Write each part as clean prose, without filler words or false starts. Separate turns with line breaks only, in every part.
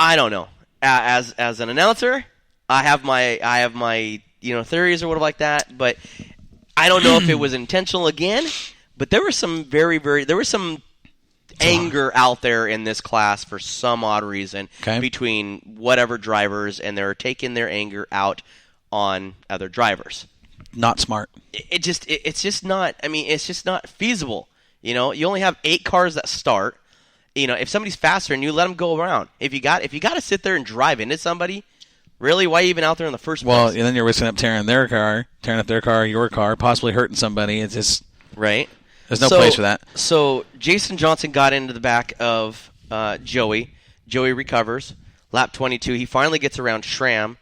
I don't know. As an announcer, I have my theories or whatever like that, but I don't know if it was intentional again. But there was some anger out there in this class for some odd reason between whatever drivers, and they're taking their anger out on other drivers.
Not smart.
It's just not. I mean, it's just not feasible. You only have 8 cars that start. If somebody's faster and you let them go around, if you got to sit there and drive into somebody, really, why even out there in the first place?
Well, and then you're risking up tearing up their car, your car, possibly hurting somebody. It's just
right.
There's no place for that.
So Jason Johnson got into the back of Joey. Joey recovers. Lap 22, he finally gets around Schramm,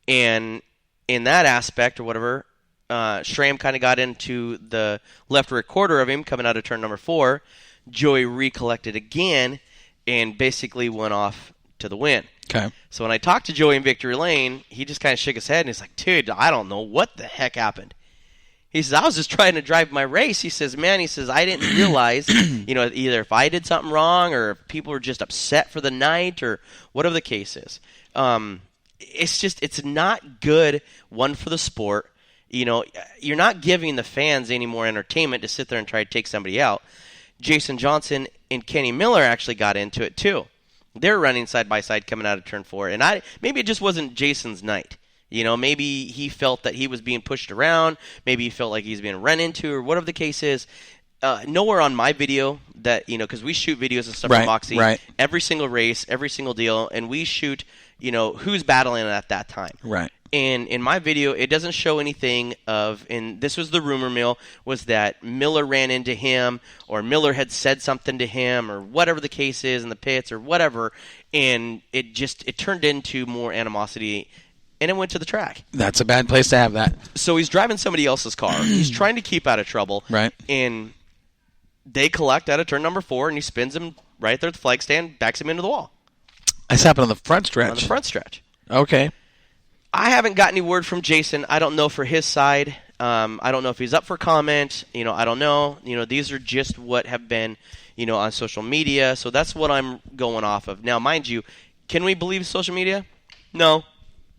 and in that aspect or whatever, Schramm kind of got into the left rear quarter of him coming out of turn number 4. Joey recollected again and basically went off to the win.
Okay.
So when I talked to Joey in Victory Lane, he just kind of shook his head and he's like, dude, I don't know what the heck happened. He says, I was just trying to drive my race. He says, man, I didn't realize, either if I did something wrong or if people were just upset for the night or whatever the case is. It's not good, one, for the sport. You're not giving the fans any more entertainment to sit there and try to take somebody out. Jason Johnson and Kenny Miller actually got into it too. They're running side by side coming out of turn 4, and maybe it just wasn't Jason's night. Maybe he felt that he was being pushed around. Maybe he felt like he was being run into, or whatever the case is. Nowhere on my video that because we shoot videos and stuff from Moxie every single race, every single deal, and we shoot who's battling at that time.
Right.
And in my video, it doesn't show anything of, and this was the rumor mill, was that Miller ran into him or Miller had said something to him or whatever the case is in the pits or whatever, and it turned into more animosity, and it went to the track.
That's a bad place to have that.
So he's driving somebody else's car. He's trying to keep out of trouble.
Right.
And they collect out of turn number 4, and he spins him right there at the flag stand, backs him into the wall.
This happened on the front stretch.
On the front stretch.
Okay.
I haven't got any word from Jason. I don't know for his side. I don't know if he's up for comment. I don't know. These are just what have been, on social media. So that's what I'm going off of. Now, mind you, can we believe social media? No.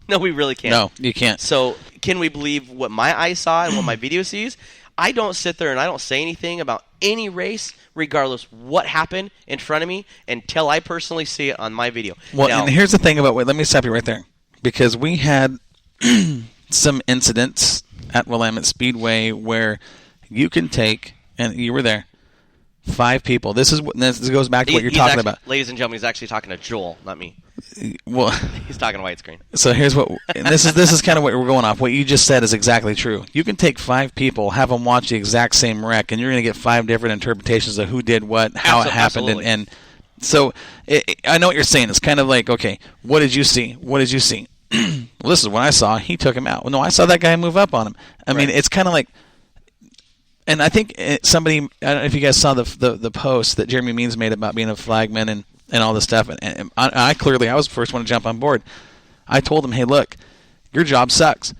No, we really can't.
No, you can't.
So can we believe what my eyes saw and what my video sees? I don't sit there and I don't say anything about any race, regardless what happened in front of me, until I personally see it on my video.
Well, and here's the thing about let me stop you right there. Because we had some incidents at Willamette Speedway where you can take, and you were there, 5 people. This goes back to what you're talking about.
Ladies and gentlemen, he's actually talking to Joel, not me.
Well,
he's talking widescreen.
So here's what, and this is kind of what we're going off. What you just said is exactly true. You can take 5 people, have them watch the exact same wreck, and you're going to get 5 different interpretations of who did what, how it happened, and so I know what you're saying. It's kind of like, okay, what did you see? What did you see? Well, this is what I saw. He took him out. Well, no, I saw that guy move up on him. I mean, it's kind of like, and I think somebody, I don't know if you guys saw the post that Jeremy Means made about being a flagman and all this stuff. And I was the first one to jump on board. I told him, hey, look, your job sucks.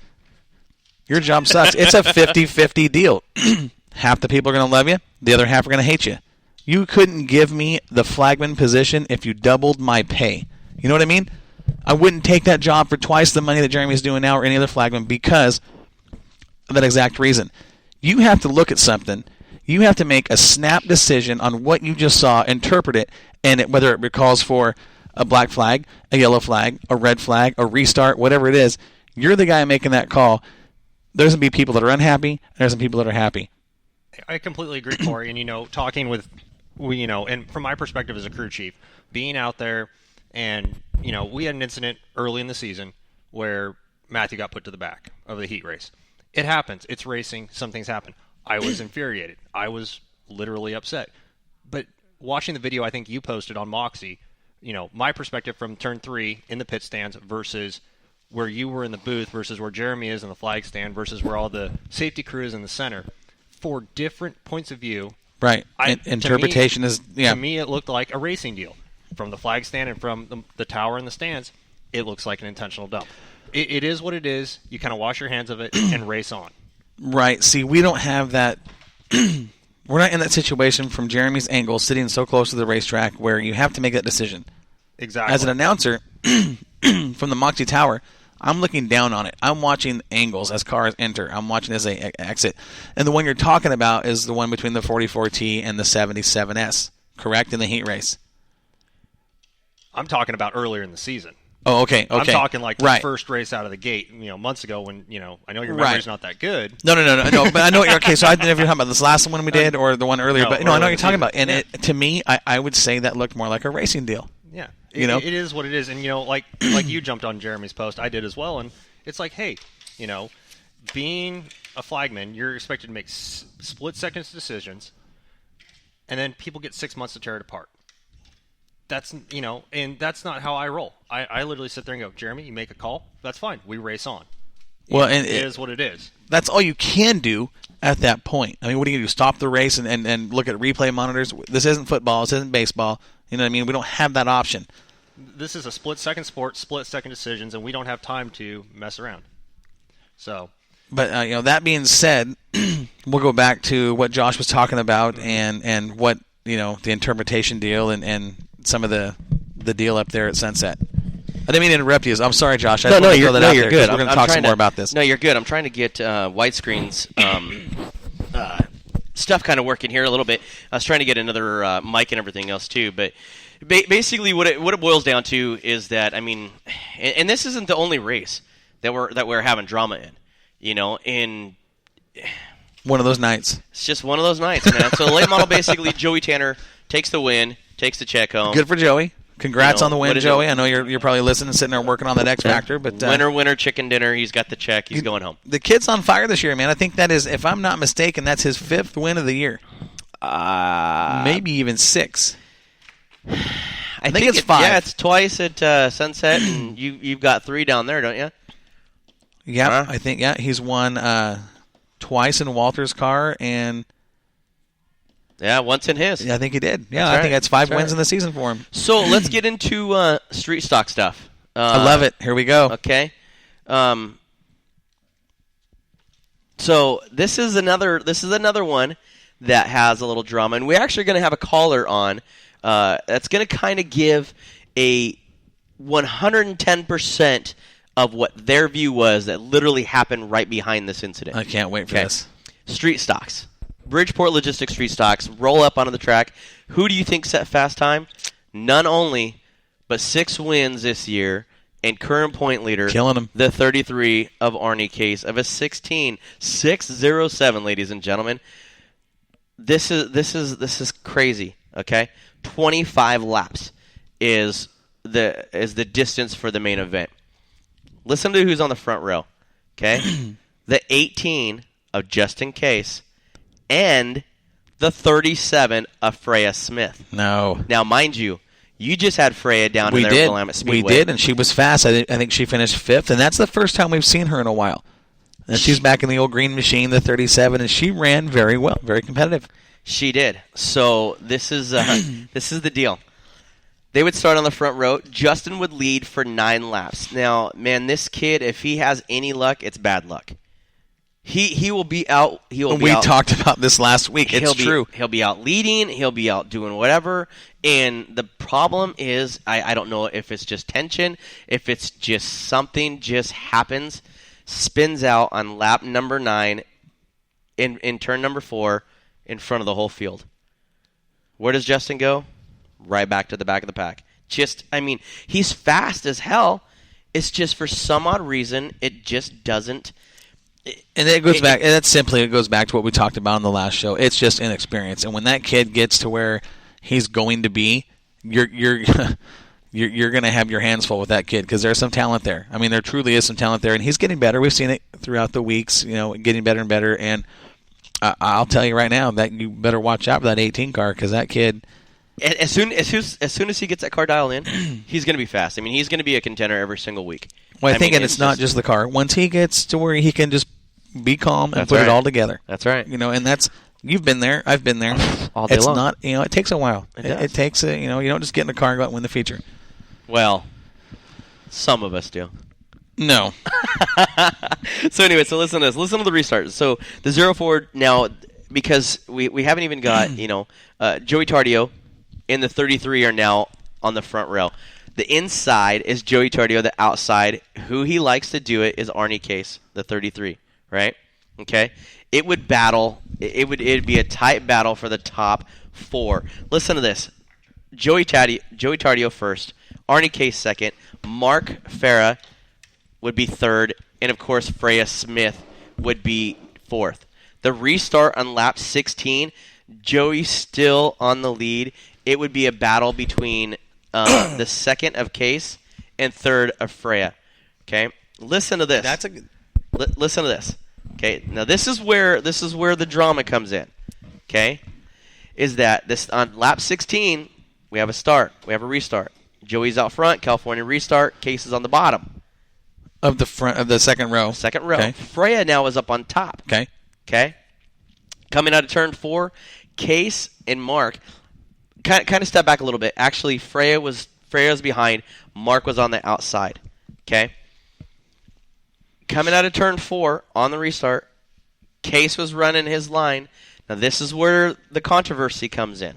Your job sucks. It's a 50-50 deal. Half the people are going to love you. The other half are going to hate you. You couldn't give me the flagman position if you doubled my pay. You know what I mean? I wouldn't take that job for twice the money that Jeremy's doing now or any other flagman because of that exact reason. You have to look at something. You have to make a snap decision on what you just saw, interpret it, and whether it calls for a black flag, a yellow flag, a red flag, a restart, whatever it is. You're the guy making that call. There's going to be people that are unhappy, and there's some people that are happy.
I completely agree, Corey. And, talking with, and from my perspective as a crew chief, being out there, and, we had an incident early in the season where Matthew got put to the back of the heat race. It happens. It's racing. Some things happen. I was infuriated. I was literally upset. But watching the video I think you posted on Moxie, my perspective from turn 3 in the pit stands versus where you were in the booth versus where Jeremy is in the flag stand versus where all the safety crew is in the center, 4 different points of view.
Right. Interpretation is, yeah.
To me, it looked like a racing deal. From the flag stand and from the tower in the stands, it looks like an intentional dump. It is what it is. You kind of wash your hands of it and race on.
Right. See, we don't have that. We're not in that situation from Jeremy's angle, sitting so close to the racetrack where you have to make that decision.
Exactly.
As an announcer from the Moxie Tower, I'm looking down on it. I'm watching angles as cars enter. I'm watching as they exit. And the one you're talking about is the one between the 44T and the 77S, correct, in the heat race?
I'm talking about earlier in the season.
Oh, okay.
I'm talking like the
right.
first race out of the gate, months ago when, I know your memory's not that good.
No, but I know what you're, okay, so I don't know if you're talking about this last one we did or the one earlier, but no, I know what you're talking about. And to me, I would say that looked more like a racing deal.
Yeah. It is what it is. And, like you jumped on Jeremy's post, I did as well. And it's like, hey, being a flagman, you're expected to make split-second decisions, and then people get 6 months to tear it apart. That's, and that's not how I roll. I literally sit there and go, Jeremy, you make a call, that's fine. We race on.
Well, and
it is what it is.
That's all you can do at that point. I mean, what are you going to do? Stop the race and look at replay monitors? This isn't football. This isn't baseball. You know what I mean? We don't have that option.
This is a split-second sport, split-second decisions, and we don't have time to mess around. So,
but that being said, we'll go back to what Josh was talking about and what the interpretation deal and some of the deal up there at Sunset. I didn't mean to interrupt you. I'm sorry, Josh.
You're good.
We're going to talk some more about this.
No, you're good. I'm trying to get widescreens stuff kind of working here a little bit. I was trying to get another mic and everything else too, but basically what it boils down to is that, I mean, and this isn't the only race that we're having drama in. In
one of those nights.
It's just one of those nights, man. So the late model, basically, Joey Tanner takes the win, takes the check home.
Good for Joey. Congrats on the win, Joey. I know you're probably listening, sitting there working on that X Factor. But
winner, chicken dinner. He's got the check. He's going home.
The kid's on fire this year, man. I think that is, if I'm not mistaken, that's his 5th win of the year. Maybe even 6.
I think it's 5. Yeah, it's twice at Sunset, and you've got 3 down there, don't you?
Yeah, I think, he's won twice in Walter's car, and
once in his.
Yeah, I think he did. Yeah, I think that's 5 wins in the season for him.
So let's get into street stock stuff.
I love it. Here we go.
Okay. So this is another one that has a little drama, and we're actually going to have a caller on that's going to kind of give a 110% of what their view was that literally happened right behind this incident.
I can't wait for this.
Street stocks. Bridgeport Logistics Street Stocks roll up onto the track. Who do you think set fast time? None only, but 6 wins this year, and current point leader,
killing him,
the 33 of Arnie Case of a 16.607, ladies and gentlemen. This is crazy. Okay, 25 laps is the distance for the main event. Listen to who's on the front row. Okay, the 18 of Justin Case. And the 37 of Freya Smith.
No.
Now, mind you, you just had Freya down in there at Willamette Speedway.
We did, and she was fast. I think she finished 5th, and that's the first time we've seen her in a while. And she's back in the old green machine, the 37, and she ran very well, very competitive.
She did. So this is the deal. They would start on the front row. Justin would lead for 9 laps. Now, man, this kid, if he has any luck, it's bad luck. He will be out.
We talked about this last week. It's true.
He'll be out leading. He'll be out doing whatever. And the problem is, I don't know if it's just tension, if it's just something just happens, spins out on lap number 9 in turn number 4 in front of the whole field. Where does Justin go? Right back to the back of the pack. He's fast as hell. It's just for some odd reason, it just doesn't.
And it goes back. It goes back to what we talked about in the last show. It's just inexperience, and when that kid gets to where he's going to be, you're going to have your hands full with that kid because there's some talent there. I mean, there truly is some talent there, and he's getting better. We've seen it throughout the weeks, getting better and better. And I'll tell you right now that you better watch out for that 18 car because that kid.
As soon as he gets that car dialed in, he's going to be fast. I mean, he's going to be a contender every single week.
Well, I think it's not just the car. Once he gets to where he can just be calm and put it all together.
That's right.
And that's, you've been there. I've been there.
All day long.
Not, it takes a while. It takes you don't just get in the car and go out and win the feature.
Well, some of us do.
No.
So anyway, listen to this. Listen to the restart. So the 04 now, because we haven't even got, Joey Tardio and the 33 are now on the front row. The inside is Joey Tardio. The outside, who he likes to do it, is Arnie Case, the 33, right? Okay? It would battle. It'd be a tight battle for the top 4. Listen to this. Joey Tardio first, Arnie Case second, Mark Farah would be third, and of course Freya Smith would be fourth. The restart on lap 16, Joey's still on the lead. It would be a battle between the second of Case and third of Freya. Okay, listen to this. Listen to this. Okay, now this is where the drama comes in. Okay, is that this on lap 16 we have a start, we have a restart. Joey's out front, California restart. Case is on the bottom
of the front of the second row.
Second row.
Okay.
Freya now is up on top.
Okay.
Coming out of turn 4, Case and Mark kind of step back a little bit. Actually, Freya was behind. Mark was on the outside. Okay. Coming out of turn 4 on the restart, Case was running his line. Now this is where the controversy comes in.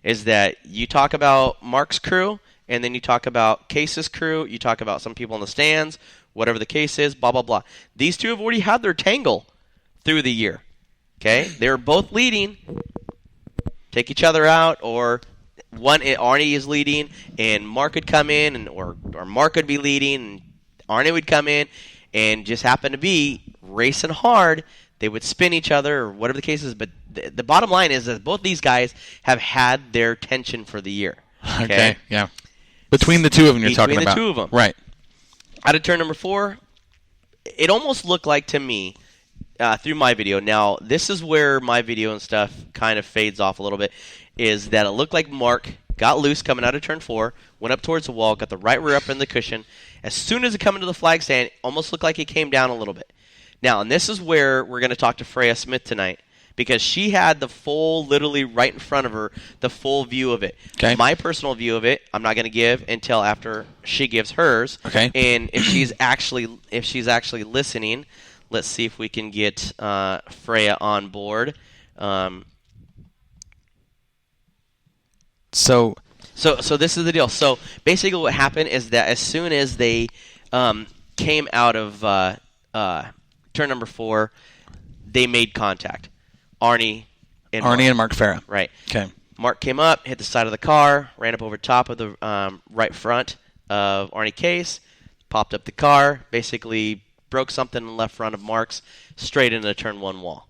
Is that you talk about Mark's crew, and then you talk about Case's crew, you talk about some people in the stands, whatever the case is, blah, blah, blah. These two have already had their tangle through the year. Okay? They were both leading. Take each other out, or Arnie is leading, and Mark would come in, or Mark would be leading, and Arnie would come in, and just happen to be racing hard. They would spin each other, or whatever the case is, but the bottom line is that both these guys have had their tension for the year.
Okay, yeah. Between the two of them you're talking about.
Between the two of them.
Right.
Out of turn number 4, it almost looked like to me, through my video, now this is where my video and stuff kind of fades off a little bit, is that it looked like Mark got loose coming out of turn 4, went up towards the wall, got the right rear up in the cushion. As soon as it came into the flag stand, it almost looked like it came down a little bit. Now, and this is where we're going to talk to Freya Smith tonight, because she had the full, literally right in front of her, the full view of it.
Okay.
My personal view of it, I'm not going to give until after she gives hers.
Okay.
And if she's actually listening, let's see if we can get Freya on board.
So
this is the deal. So basically, what happened is that as soon as they came out of turn number 4, they made contact. Arnie and
Mark Farah.
Right.
Okay.
Mark came up, hit the side of the car, ran up over top of the right front of Arnie Case, popped up the car, basically broke something in the left front of Mark's, straight into the turn 1 wall.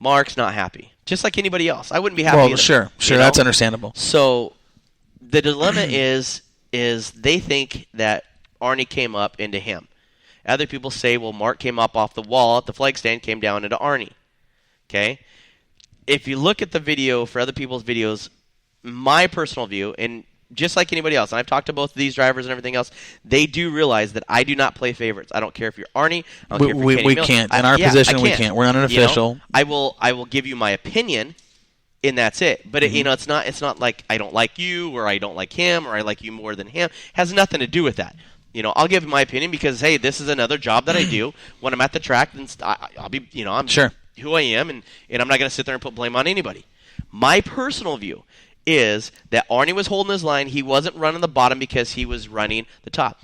Mark's not happy, just like anybody else. I wouldn't be happy
Well,
either,
sure, that's understandable.
So the dilemma is they think that Arnie came up into him. Other people say, well, Mark came up off the wall at the flag stand, came down into Arnie. Okay? If you look at the video for other people's videos, my personal view, and just like anybody else, and I've talked to both of these drivers and everything else, they do realize that I do not play favorites. I don't care if you're Arnie. I don't care if you're Kenny
we
Miller.
can't. In our position, we can't. We're not an official.
You know, I will give you my opinion, and that's it. But it's not like I don't like you, or I don't like him, or I like you more than him. It has nothing to do with that. I'll give my opinion because, hey, this is another job that I do when I'm at the track. Then I'll be, I'm
sure
who I am, and I'm not going to sit there and put blame on anybody. My personal view is that Arnie was holding his line. He wasn't running the bottom because he was running the top.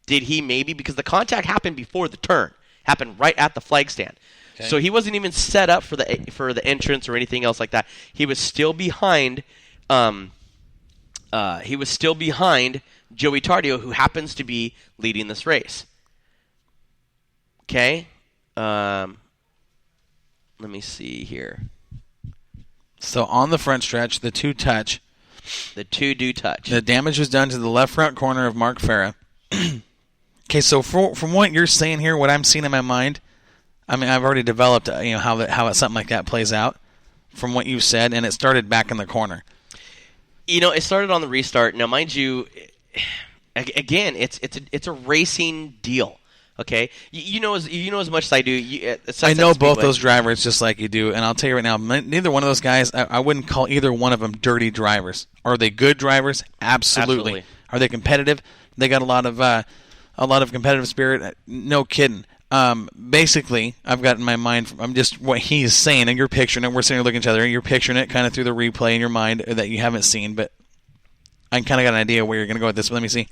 Did he maybe? Because the contact happened before the turn, happened right at the flag stand. Okay. So he wasn't even set up for the entrance or anything else like that. He was still behind. He was still behind Joey Tardio, who happens to be leading this race. Okay. Let me see here.
So on the front stretch, the two touch.
The two do touch.
The damage was done to the left front corner of Mark Farah. Okay, so from what you're saying here, what I'm seeing in my mind, I mean, I've already developed, how something like that plays out from what you've said, and it started back in the corner.
It started on the restart. Now, mind you, again, it's a racing deal. Okay, you know as much as I do.
I know both those drivers just like you do, and I'll tell you right now, neither one of those guys. I wouldn't call either one of them dirty drivers. Are they good drivers? Absolutely. Are they competitive? They got a lot of competitive spirit. No kidding. Basically, I've got in my mind, I'm just what he's saying, and you're picturing it. We're sitting here looking at each other, and you're picturing it kind of through the replay in your mind that you haven't seen. But I kind of got an idea where you're going to go with this. But let me see.